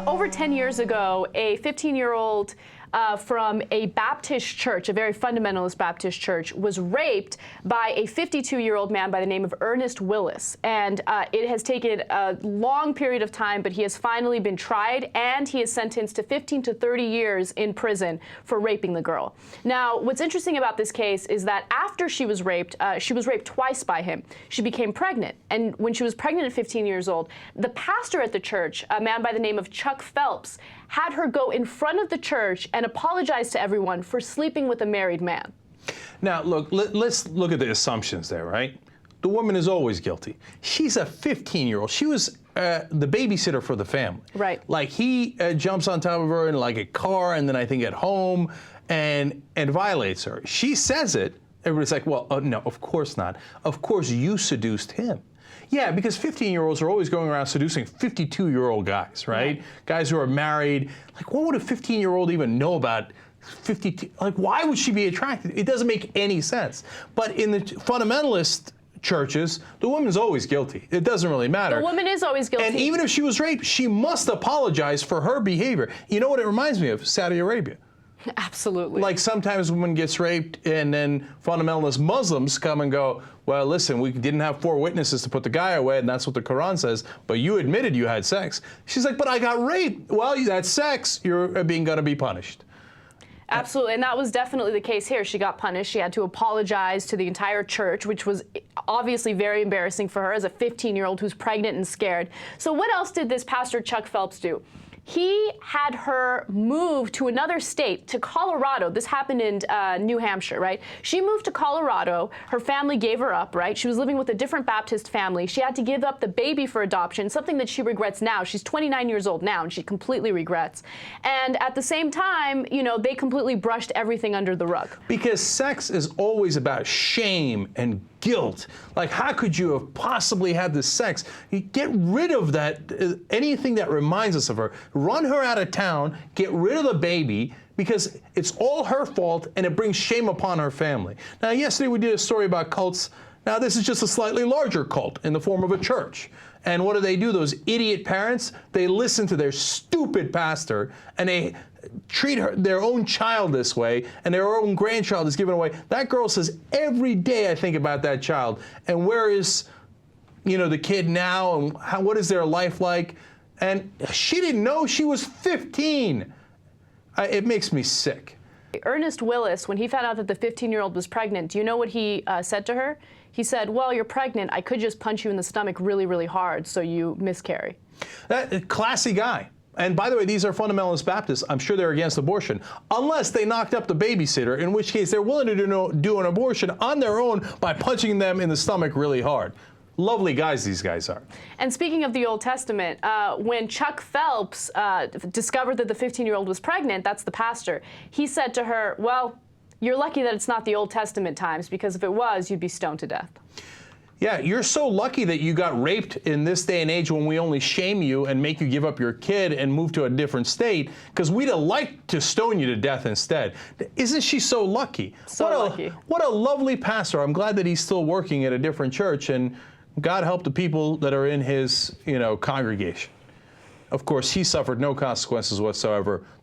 over 10 years ago, a 15-year-old from a Baptist church, a very fundamentalist Baptist church, was raped by a 52-year-old man by the name of Ernest Willis. And it has taken a long period of time, but he has finally been tried, and he is sentenced to 15 to 30 years in prison for raping the girl. Now, what's interesting about this case is that after she was raped twice by him. She became pregnant. And when she was pregnant at 15 years old, the pastor at the church, a man by the name of Chuck Phelps, had her go in front of the church and apologize to everyone for sleeping with a married man. Now, look, let's look at the assumptions there, right? The woman is always guilty. She's a 15-year-old. She was the babysitter for the family. Right. Like, he jumps on top of her in like a car and then I think at home and violates her. She says it. Everybody's like, well, no, of course not. Of course you seduced him. Yeah, because 15-year-olds are always going around seducing 52-year-old guys, right? Guys who are married. Like, what would a 15-year-old even know about 52? Like, why would she be attracted? It doesn't make any sense. But in the fundamentalist churches, the woman's always guilty. It doesn't really matter. The woman is always guilty. And even if she was raped, she must apologize for her behavior. You know what it reminds me of? Saudi Arabia. Absolutely. Like, sometimes a woman gets raped and then fundamentalist Muslims come and go, well, listen, we didn't have 4 witnesses to put the guy away, and that's what the Quran says, but you admitted you had sex. She's like, but I got raped. Well, that's sex. You're going to be punished. Absolutely, and that was definitely the case here. She got punished. She had to apologize to the entire church, which was obviously very embarrassing for her as a 15-year-old who's pregnant and scared. So what else did this pastor Chuck Phelps do? He had her move to another state, to Colorado. This happened in New Hampshire, right? She moved to Colorado. Her family gave her up, right? She was living with a different Baptist family. She had to give up the baby for adoption, something that she regrets now. She's 29 years old now, and she completely regrets. And at the same time, you know, they completely brushed everything under the rug. Because sex is always about shame and guilt. Like, how could you have possibly had this sex? You get rid of that, anything that reminds us of her. Run her out of town, get rid of the baby, because it's all her fault and it brings shame upon her family. Now, yesterday we did a story about cults. Now, this is just a slightly larger cult in the form of a church. And what do? Those idiot parents, they listen to their stupid pastor and they treat their own child this way, and their own grandchild is given away. That girl says, every day I think about that child, and where is, you know, the kid now, and what is their life like? And she didn't know she was 15. It makes me sick. Ernest Willis, when he found out that the 15-year-old was pregnant, do you know what he said to her? He said, well, you're pregnant. I could just punch you in the stomach really, really hard so you miscarry. That classy guy. And by the way, these are fundamentalist Baptists. I'm sure they're against abortion, unless they knocked up the babysitter, in which case they're willing to do an abortion on their own by punching them in the stomach really hard. Lovely guys these guys are. And speaking of the Old Testament, when Chuck Phelps discovered that the 15-year-old was pregnant, that's the pastor, he said to her, well, you're lucky that it's not the Old Testament times, because if it was, you'd be stoned to death. Yeah, you're so lucky that you got raped in this day and age when we only shame you and make you give up your kid and move to a different state, because we'd have liked to stone you to death instead. Isn't she so lucky? So lucky. What a lovely pastor. I'm glad that he's still working at a different church, and God help the people that are in his, congregation. Of course, he suffered no consequences whatsoever.